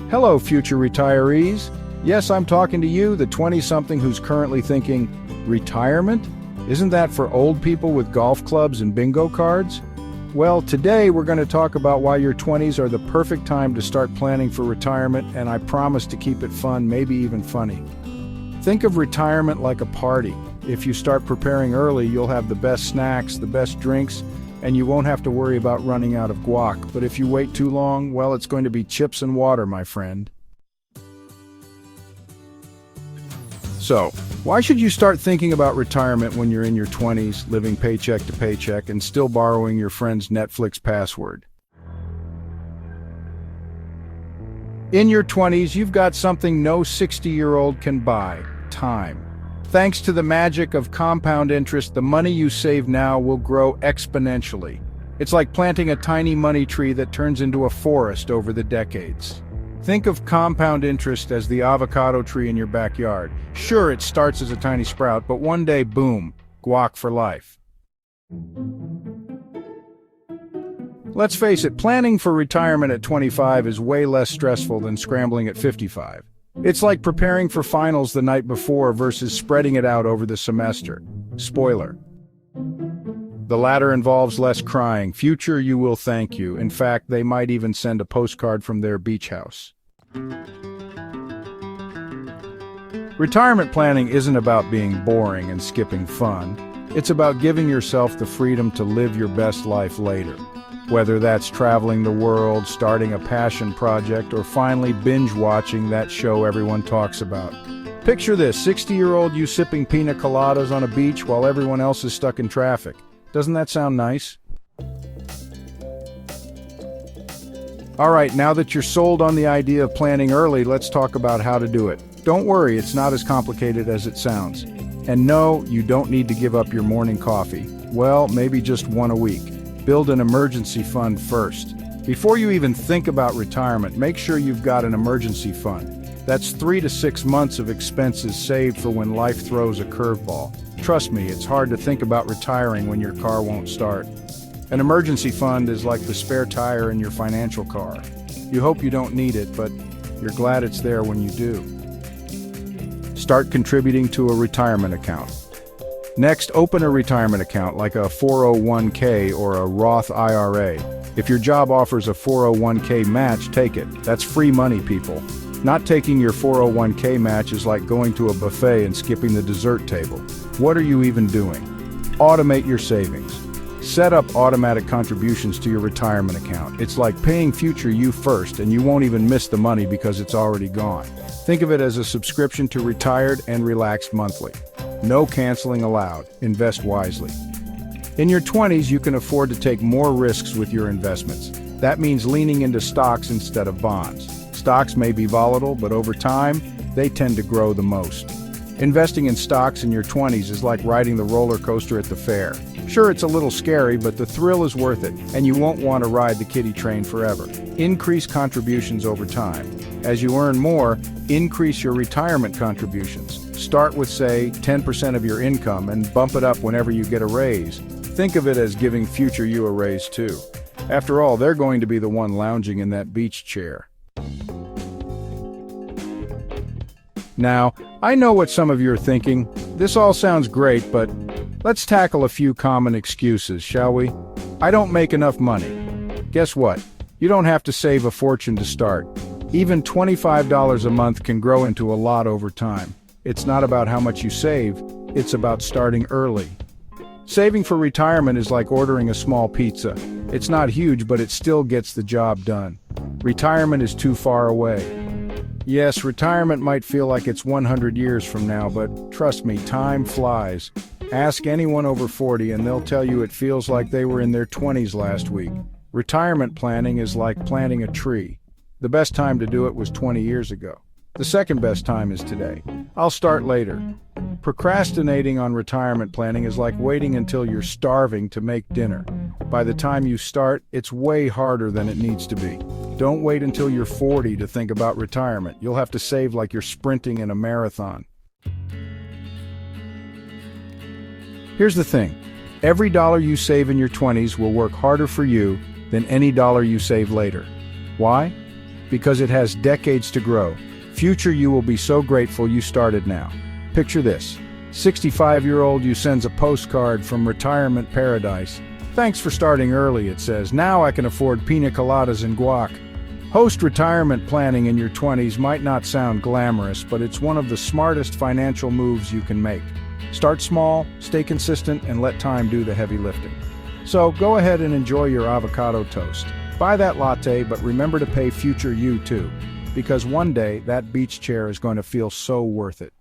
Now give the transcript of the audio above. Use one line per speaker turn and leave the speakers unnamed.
Hello, future retirees. Yes, I'm talking to you, the 20-something who's currently thinking, retirement? Isn't that for old people with golf clubs and bingo cards? Well, today we're going to talk about why your 20s are the perfect time to start planning for retirement, and I promise to keep it fun, maybe even funny. Think of retirement like a party. If you start preparing early, you'll have the best snacks, the best drinks, and you won't have to worry about running out of guac. But if you wait too long, well, it's going to be chips and water, my friend. So, why should you start thinking about retirement when you're in your 20s, living paycheck to paycheck, and still borrowing your friend's Netflix password? In your 20s, you've got something no 60-year-old can buy: time. Thanks to the magic of compound interest, the money you save now will grow exponentially. It's like planting a tiny money tree that turns into a forest over the decades. Think of compound interest as the avocado tree in your backyard. Sure, it starts as a tiny sprout, but one day, boom, guac for life. Let's face it, planning for retirement at 25 is way less stressful than scrambling at 55. It's like preparing for finals the night before versus spreading it out over the semester. Spoiler. The latter involves less crying. Future you will thank you. In fact, they might even send a postcard from their beach house. Retirement planning isn't about being boring and skipping fun. It's about giving yourself the freedom to live your best life later. Whether that's traveling the world, starting a passion project, or finally binge-watching that show everyone talks about. Picture this, 60-year-old you sipping pina coladas on a beach while everyone else is stuck in traffic. Doesn't that sound nice? All right, now that you're sold on the idea of planning early, let's talk about how to do it. Don't worry, it's not as complicated as it sounds. And no, you don't need to give up your morning coffee. Well, maybe just one a week. Build an emergency fund first. Before you even think about retirement, make sure you've got an emergency fund. That's 3 to 6 months of expenses saved for when life throws a curveball. Trust me, it's hard to think about retiring when your car won't start. An emergency fund is like the spare tire in your financial car. You hope you don't need it, but you're glad it's there when you do. Start contributing to a retirement account. Next, open a retirement account like a 401k or a Roth IRA. If your job offers a 401k match, take it. That's free money, people. Not taking your 401k match is like going to a buffet and skipping the dessert table. What are you even doing? Automate your savings. Set up automatic contributions to your retirement account. It's like paying future you first, and you won't even miss the money because it's already gone. Think of it as a subscription to Retired and Relaxed Monthly. No canceling allowed. Invest wisely. In your 20s, you can afford to take more risks with your investments. That means leaning into stocks instead of bonds. Stocks may be volatile, but over time, they tend to grow the most. Investing in stocks in your 20s is like riding the roller coaster at the fair. Sure, it's a little scary, but the thrill is worth it, and you won't want to ride the kiddie train forever. Increase contributions over time. As you earn more, increase your retirement contributions. Start with, say, 10% of your income and bump it up whenever you get a raise. Think of it as giving future you a raise too. After all, they're going to be the one lounging in that beach chair. Now, I know what some of you are thinking. This all sounds great, but let's tackle a few common excuses, shall we? I don't make enough money. Guess what? You don't have to save a fortune to start. Even $25 a month can grow into a lot over time. It's not about how much you save, it's about starting early. Saving for retirement is like ordering a small pizza. It's not huge, but it still gets the job done. Retirement is too far away. Yes, retirement might feel like it's 100 years from now, but trust me, time flies. Ask anyone over 40 and they'll tell you it feels like they were in their 20s last week. Retirement planning is like planting a tree. The best time to do it was 20 years ago. The second best time is today. I'll start later. Procrastinating on retirement planning is like waiting until you're starving to make dinner. By the time you start, it's way harder than it needs to be. Don't wait until you're 40 to think about retirement. You'll have to save like you're sprinting in a marathon. Here's the thing. Every dollar you save in your 20s will work harder for you than any dollar you save later. Why? because it has decades to grow. Future you will be so grateful you started now. Picture this. 65-year-old you sends a postcard from retirement paradise. Thanks for starting early, it says. Now I can afford pina coladas and guac. Host retirement planning in your 20s might not sound glamorous, but it's one of the smartest financial moves you can make. Start small, stay consistent, and let time do the heavy lifting. So go ahead and enjoy your avocado toast. Buy that latte, but remember to pay future you too, because one day that beach chair is going to feel so worth it.